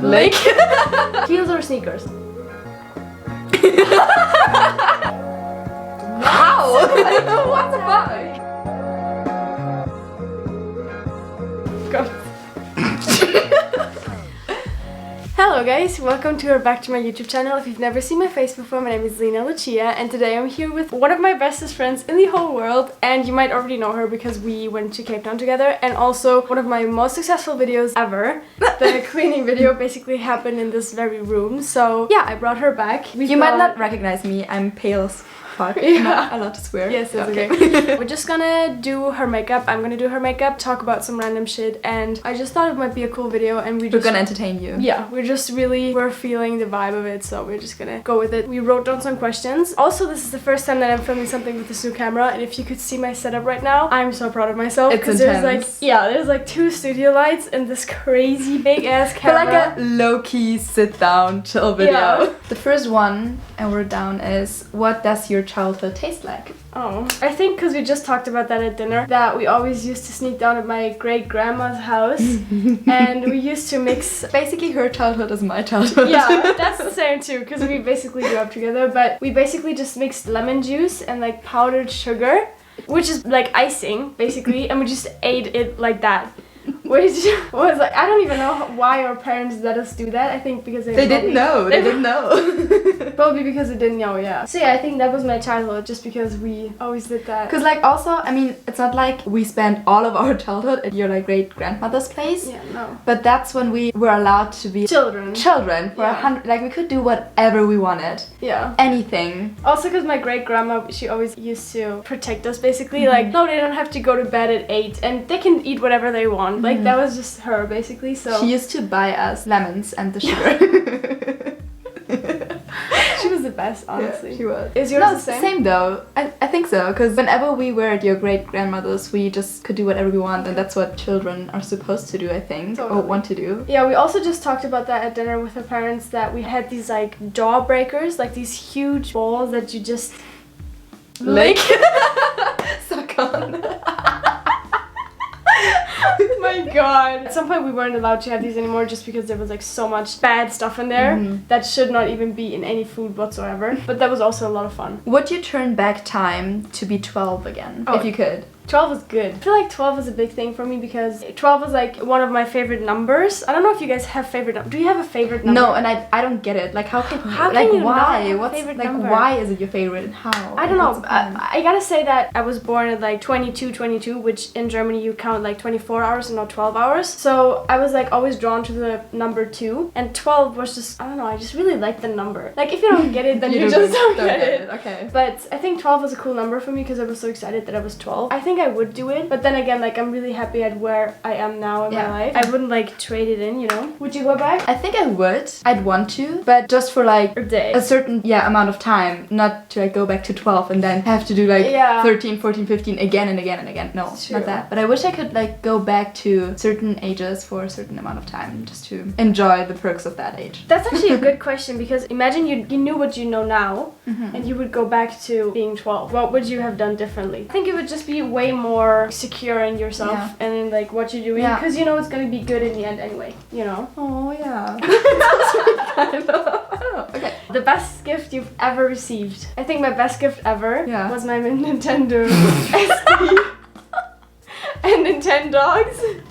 Lake. Heels or sneakers? How? What the fuck? God. Hello guys, welcome to or back to my YouTube channel. If you've never seen my face before, my name is LenaLuciia and today I'm here with one of my bestest friends in the whole world, and you might already know her because we went to Cape Town together, and also one of my most successful videos ever. The cleaning video basically happened in this very room, so yeah, I brought her back. You might not recognize me, I'm pale as fuck. Yeah. I'm not allowed to swear. Yes, it's okay. We're just gonna do her makeup. I'm gonna do her makeup, talk about some random shit, and I just thought it might be a cool video, and we're gonna entertain you. Yeah, we're feeling the vibe of it, so we're just gonna go with it. We wrote down some questions. Also, this is the first time that I'm filming something with this new camera, and if you could see my setup right now, I'm so proud of myself. It's intense. There's like 2 studio lights and this crazy big ass camera. For like a low-key sit-down chill video. Yeah. The first one I wrote down is, what does your childhood taste like? Oh, I think because we just talked about that at dinner, that we always used to sneak down at my great-grandma's house and we used to mix. Basically her childhood is my childhood. Yeah, that's the same too, because we basically grew up together, but we basically just mixed lemon juice and like powdered sugar, which is like icing basically, and we just ate it like that. Which was like, I don't even know why our parents let us do that. I think because they didn't know. They didn't know. Probably because they didn't know, yeah. So yeah, I think that was my childhood, just because we always did that. Because like also, I mean, it's not like we spent all of our childhood at your like great-grandmother's place. Yeah, no. But that's when we were allowed to be children for 100, like we could do whatever we wanted. Yeah. Anything. Also because my great-grandma, she always used to protect us basically. Like, no, they don't have to go to bed at 8 and they can eat whatever they want. Like, that was just her basically, so. She used to buy us lemons and the sugar. She was the best, honestly. Yeah, she was. Is yours the same? Same though. I think so, because whenever we were at your great-grandmother's, we just could do whatever we want, and that's what children are supposed to do, I think, totally. or want to do. Yeah, we also just talked about that at dinner with her parents, that we had these like jaw breakers, like these huge balls that you just lick. Suck on. My god. At some point we weren't allowed to have these anymore just because there was like so much bad stuff in there that should not even be in any food whatsoever. But that was also a lot of fun. Would you turn back time to be 12 again, if you could? 12 was good. I feel like 12 was a big thing for me because 12 was like one of my favorite numbers. I don't know if you guys have favorite numbers. Do you have a favorite number? No, and I don't get it. Like how can you why? not have a What's favorite like number? why is it your favorite and how? I don't know. I gotta say that I was born at like 22, which in Germany you count like 24 hours and not 12 hours. So I was like always drawn to the number 2, and 12 was just, I don't know, I just really like the number. Like if you don't get it, then you just don't get it. Okay. But I think 12 was a cool number for me because I was so excited that I was 12. I think I would do it, but then again, like I'm really happy at where I am now in my life. I wouldn't like trade it in, you know? Would you go back? I think I would. I'd want to, but just for like a day. A certain amount of time, not to like go back to 12 and then have to do like 13, 14, 15 again and again and again. No, not that. But I wish I could like go back to certain ages for a certain amount of time just to enjoy the perks of that age. That's actually a good question, because imagine you knew what you know now and you would go back to being 12. What would you have done differently? I think it would just be way more secure in yourself and in like what you're doing, because you know it's gonna be good in the end anyway, you know? Oh yeah. Okay. The best gift you've ever received. I think my best gift ever was my Nintendo SD and Nintendogs.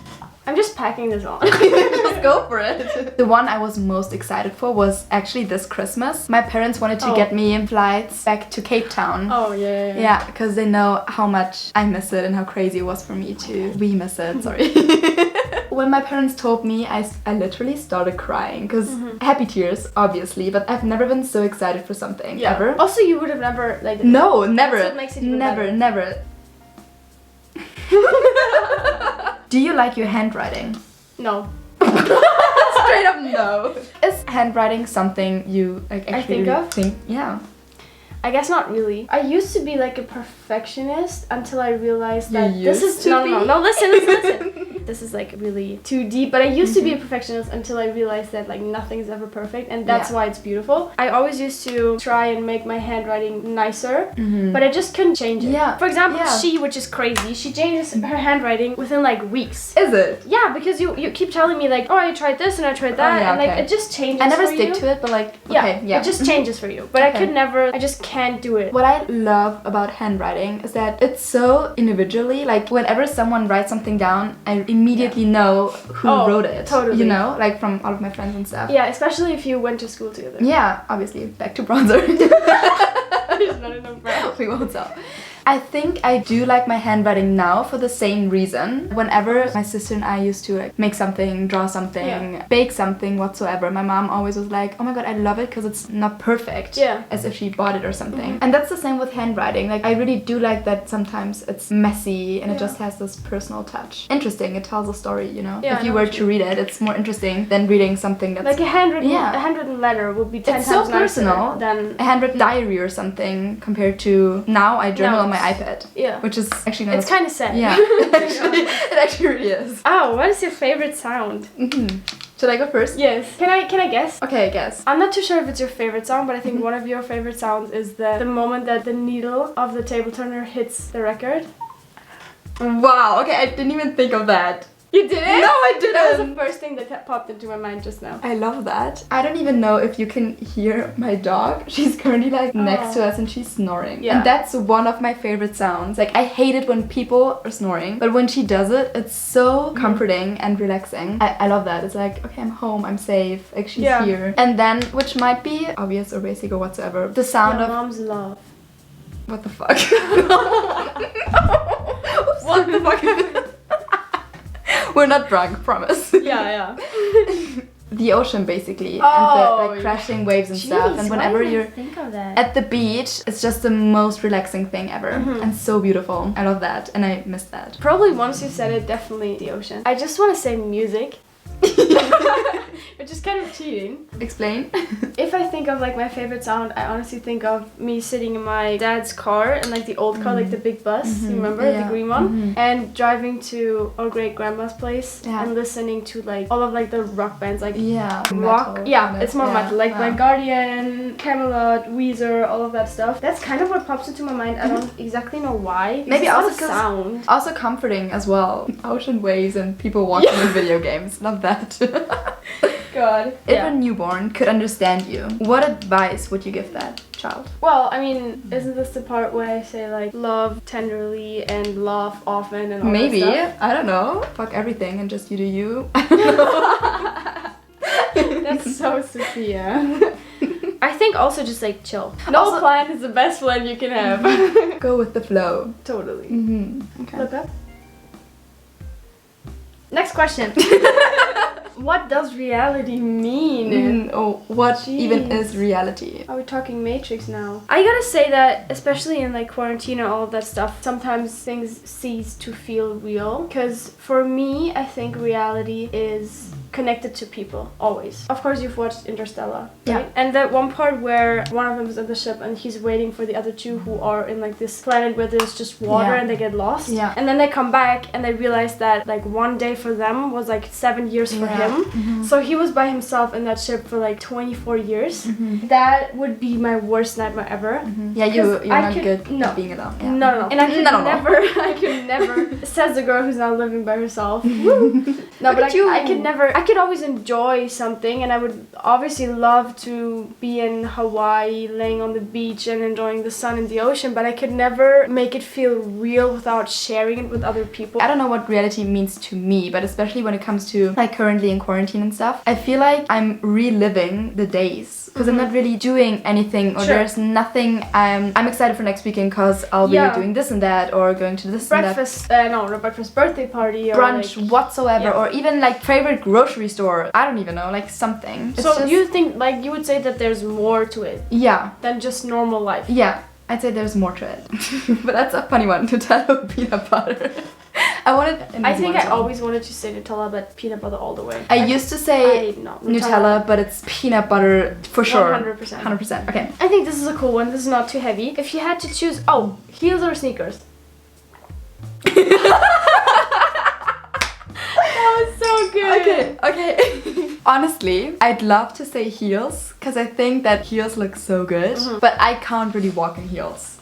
I'm just packing this on. Just go for it. The one I was most excited for was actually this Christmas. My parents wanted to get me flights back to Cape Town. Oh, yeah. Yeah, because they know how much I miss it and how crazy it was for me to miss it, sorry. When my parents told me, I literally started crying, because happy tears, obviously, but I've never been so excited for something, ever. Also, you would have never, like... No, never. That's what makes it even better. Never. Do you like your handwriting? No. Straight up no. Is handwriting something you like actually think? Yeah. I guess not really. I used to be like a perfectionist until I realized that No, listen. This is like really too deep, but I used to be a perfectionist until I realized that like nothing is ever perfect, and that's why it's beautiful. I always used to try and make my handwriting nicer, but I just couldn't change it. Yeah. For example, she, which is crazy, she changes her handwriting within like weeks. Is it? Yeah, because you keep telling me like, oh, I tried this and I tried that, and like it just changes. I never for stick you. to it, but like it just changes for you. But I could never. I just can't do it. What I love about handwriting is that it's so individually. Like whenever someone writes something down, I immediately know who wrote it. Totally. You know, like from all of my friends and stuff. Yeah, especially if you went to school together. Yeah, obviously. Back to bronzer. There's not enough brown. We won't tell. I think I do like my handwriting now for the same reason. Whenever my sister and I used to like make something, draw something, bake something whatsoever, my mom always was like, oh my god, I love it because it's not perfect. Yeah. As if she bought it or something. And that's the same with handwriting. Like I really do like that sometimes it's messy and it just has this personal touch. Interesting, it tells a story, you know? Yeah, if you were to read it, it's more interesting than reading something that's... Like a handwritten letter would be 10 it's times so personal than a handwritten diary or something compared to now I journal on my iPad. Yeah. Which is actually not... It's kind of sad. Yeah. It actually really is. Oh, what is your favorite sound? Should I go first? Yes. Can I guess? Okay, I guess. I'm not too sure if it's your favorite sound, but I think one of your favorite sounds is the moment that the needle of the table turner hits the record. Wow, okay, I didn't even think of that. You didn't? No, I didn't. That was the first thing that popped into my mind just now. I love that. I don't even know if you can hear my dog. She's currently like next to us and she's snoring. Yeah. And that's one of my favorite sounds. Like I hate it when people are snoring, but when she does it, it's so comforting and relaxing. I love that. It's like, okay, I'm home, I'm safe, like she's here. And then, which might be obvious or basic or whatsoever, the sound of mom's love. What the fuck? What the fuck? We're not drunk, promise. Yeah. The ocean basically, and the like crashing waves and stuff. And whenever you're at the beach, it's just the most relaxing thing ever, and so beautiful. I love that, and I miss that. Probably once you said it, definitely the ocean. I just want to say music. Which is kind of cheating. Explain. If I think of like my favorite sound, I honestly think of me sitting in my dad's car, and like the old car, like the big bus, you remember? The green one? And driving to our great grandma's place and listening to like all of like the rock bands, like rock. Metal, it's more metal, like Blind Guardian, Camelot, Weezer, all of that stuff. That's kind of what pops into my mind. I don't exactly know why. Maybe also sound. Also comforting as well. Ocean waves and people watching in video games. Love that. God. If a newborn could understand you, what advice would you give that child? Well, I mean, isn't this the part where I say like love tenderly and laugh often and all Maybe. that stuff? I don't know. Fuck everything and just you do you. That's so Sophia. I think also just like chill. No plan is the best plan you can have. Go with the flow. Totally. Okay. Look up. Next question. What does reality mean? What even is reality? Are we talking Matrix now? I gotta say that, especially in like quarantine and all of that stuff, sometimes things cease to feel real. Because for me, I think reality is connected to people, always. Of course, you've watched Interstellar, right? And that one part where one of them is on the ship and he's waiting for the other two who are in like this planet where there's just water and they get lost. And then they come back and they realize that like one day for them was like 7 years for him. So he was by himself in that ship for like 24 years. That would be my worst nightmare ever. Yeah, you're not good at being alone. Yeah. No. And I could never, says the girl who's now living by herself. No, but I could always enjoy something, and I would obviously love to be in Hawaii, laying on the beach and enjoying the sun and the ocean, but I could never make it feel real without sharing it with other people. I don't know what reality means to me, but especially when it comes to like currently in quarantine and stuff, I feel like I'm reliving the days. Because I'm not really doing anything, or there's nothing. I'm excited for next weekend because I'll be doing this and that, or going to this breakfast, and that. No, breakfast, birthday party, or brunch, like, whatsoever, or even like favorite grocery store. I don't even know, like something. It's so you think, like, you would say that there's more to it? Yeah. Than just normal life? Yeah, I'd say there's more to it. But that's a funny one, Nutella peanut butter. I think I always wanted to say Nutella, but peanut butter all the way. I used to say Nutella, but it's peanut butter for sure. 100%. 100%. Okay. I think this is a cool one. This is not too heavy. If you had to choose, heels or sneakers? Okay. Honestly, I'd love to say heels because I think that heels look so good, but I can't really walk in heels.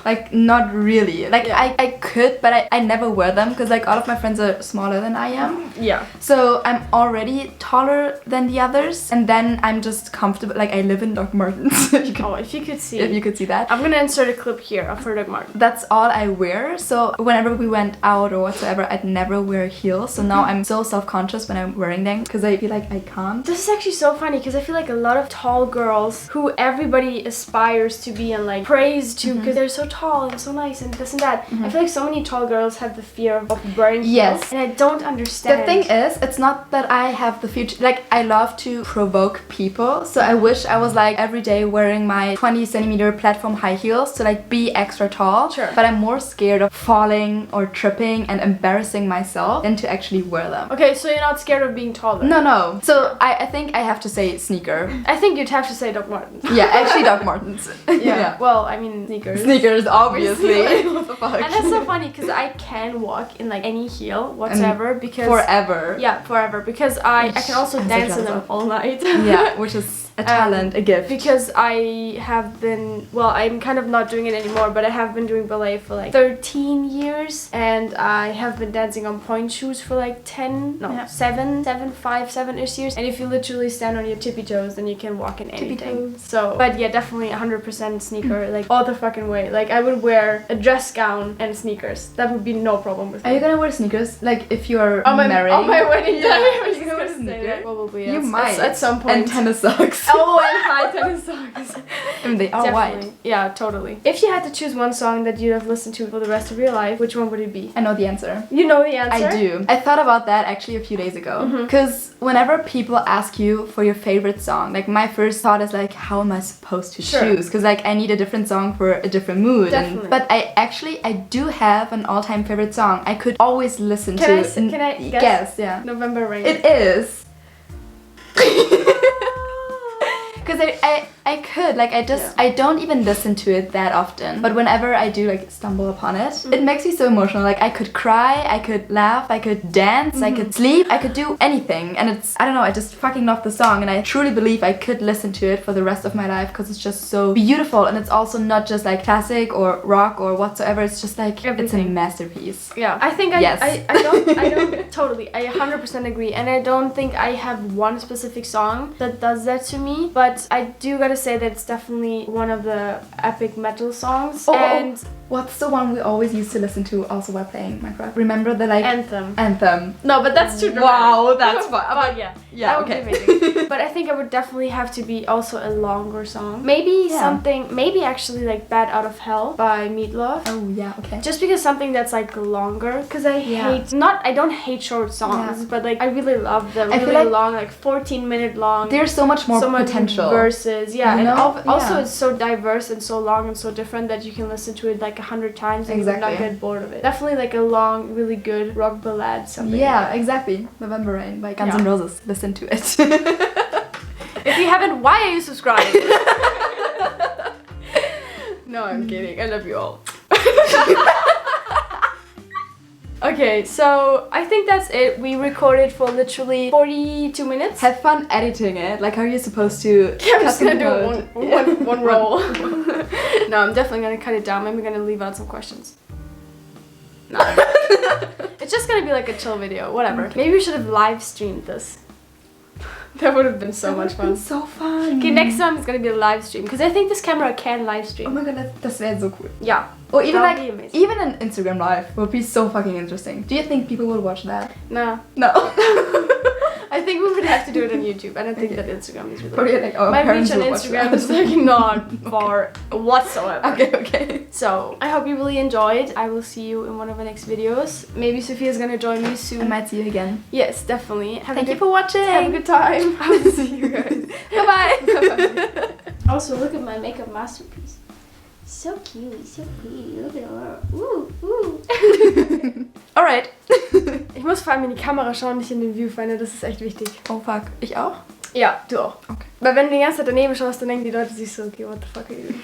Like, not really. Like, I could, but I never wear them because, like, all of my friends are smaller than I am. Yeah. So I'm already taller than the others, and then I'm just comfortable. Like, I live in Doc Martens. If you could see. If you could see that. I'm gonna insert a clip here of her Doc Martens. That's all I wear. So whenever we went out or whatsoever, I'd never wear heels. So now I'm so self-conscious when I'm wearing them because I feel like I can't. This is actually so funny because I feel like a lot of tall girls who everybody aspires to be and like praise to because they're so tall and so nice and this and that. I feel like so many tall girls have the fear of wearing heels, and I don't understand. The thing is, it's not that I have the future. Like, I love to provoke people, so I wish I was like every day wearing my 20-centimeter platform high heels to like be extra tall. Sure. But I'm more scared of falling or tripping and embarrassing myself than to actually wear them. Okay, so you're not scared of being taller? No. So I think I have to say sneaker. I think you'd have to say Doc Martens. Yeah, actually Doc Martens. Yeah. Well, I mean sneakers. Sneakers, obviously. What the fuck? And that's so funny because I can walk in like any heel whatsoever because forever. Yeah, forever because I can also dance in them all night. Yeah, which is a talent, a gift. Because I have been, well, I'm kind of not doing it anymore, but I have been doing ballet for like 13 years and I have been dancing on point shoes for like 7-ish years. And if you literally stand on your tippy toes, then you can walk in anything. So, but yeah, definitely 100% sneaker, like all the fucking way. Like I would wear a dress gown and sneakers. That would be no problem with me. Are you gonna wear sneakers? Like if you're married? On my wedding day? Are you gonna wear sneakers? Probably, You might. At some point. And tennis socks. Oh, and high tennis socks. I mean, they are white. Yeah, totally. If you had to choose one song that you'd have listened to for the rest of your life, which one would it be? I know the answer. You know the answer? I do. I thought about that actually a few days ago. Because whenever people ask you for your favorite song, like my first thought is like, how am I supposed to choose? Because like I need a different song for a different mood. Definitely. But I do have an all-time favorite song. I could always listen to. Can I guess? Guess, yeah. November Rain. It is. Because I could, like, I don't even listen to it that often. But whenever I do, like, stumble upon it, it makes me so emotional. Like, I could cry, I could laugh, I could dance, I could sleep, I could do anything. And it's, I don't know, I just fucking love the song. And I truly believe I could listen to it for the rest of my life because it's just so beautiful. And it's also not just, like, classic or rock or whatsoever. It's just, like, it's a masterpiece. Yeah, I think I don't, totally, I 100% agree. And I don't think I have one specific song that does that to me. But I do gotta say that it's definitely one of the epic metal songs. And what's the one we always used to listen to also while playing Minecraft? Remember the like Anthem. No, but that's too dramatic. Wow, that's fun. But yeah, that would be amazing. But I think it would definitely have to be also a longer song. Maybe something, maybe actually like Bad Out of Hell by Meatloaf. Oh yeah, okay. Just because something that's like longer, because I I don't hate short songs, but like I really love them. I really like long, like 14-minute long. There's so much more potential. Verses, and also it's so diverse and so long and so different that you can listen to it like 100 times and not get bored of it. Definitely like a long, really good rock ballad. Something. Yeah, exactly. November Rain by Guns N' Roses. Listen to it. If you haven't, why are you subscribed? No, I'm kidding. I love you all. Okay, so I think that's it. We recorded for literally 42 minutes. Have fun editing it. Like, how are you supposed to? Yeah, I'm just gonna do one roll. No, I'm definitely gonna cut it down. Maybe gonna leave out some questions. No. It's just gonna be like a chill video. Whatever. Okay. Maybe we should have live streamed this. That would have been so much fun. So fun. Okay, next time it's gonna be a live stream because I think this camera can live stream. Oh my god, das wäre so cool. Yeah. Or even like even an Instagram live would be so fucking interesting. Do you think people would watch that? No. No. I think we would have to do it on YouTube. I don't think that Instagram is really. Probably like my reach on Instagram is like not far whatsoever. Okay. So I hope you really enjoyed. I will see you in one of the next videos. Maybe Sophia's gonna join me soon. I might see you again. Yes, definitely. Thank you for watching. Have a good time. I will see you guys. Bye bye. Also, look at my makeup masterpiece. So cute, so pretty. Look at her. Alright. Ich muss vor allem in die Kamera schauen, nicht in den Viewfinder. Das ist echt wichtig. Oh fuck. Ich auch? Ja, du auch. Okay. Weil wenn du die ganze Zeit daneben schaust, dann denken die Leute sich so, okay, what the fuck are you doing?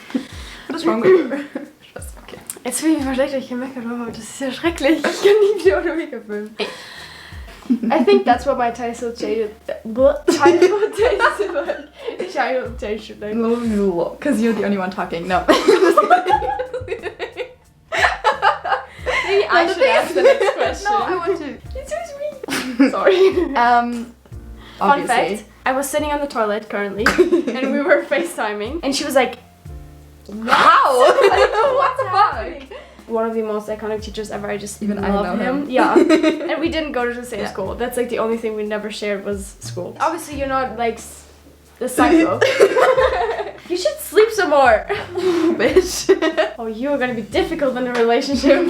What is wrong with her? Okay. Jetzt fühle ich mich verschlechtert, ich kein Make-up habe, aber das ist ja schrecklich. Ich kann nie wieder ohne Make-up filmen. I think that's what my childhood days should like. Because you're the only one talking. No. Maybe I should ask the next question. No, I want to. It's so sweet. Sorry. Fun Obviously. fact, I was sitting on the toilet currently and we were FaceTiming and she was like, How? What the fuck? One of the most iconic teachers ever. I just Even I love know him. him. Yeah. And we didn't go to the same Yeah. school. That's like the only thing we never shared was school. Obviously you're not like the psycho. You should sleep some more. Bitch. Oh, you are gonna be difficult in a relationship.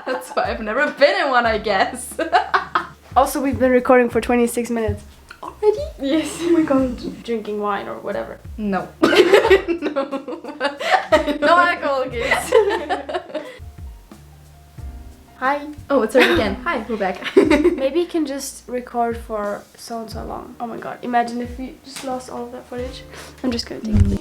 That's why I've never been in one, I guess. Also, we've been recording for 26 minutes. Already? Yes. Oh my god. Drinking wine or whatever. No. No alcohol, kids. Hi. Oh, it's her again. Hi, we're back. Maybe you can just record for so and so long. Oh my god. Imagine if we just lost all of that footage. I'm just gonna take it.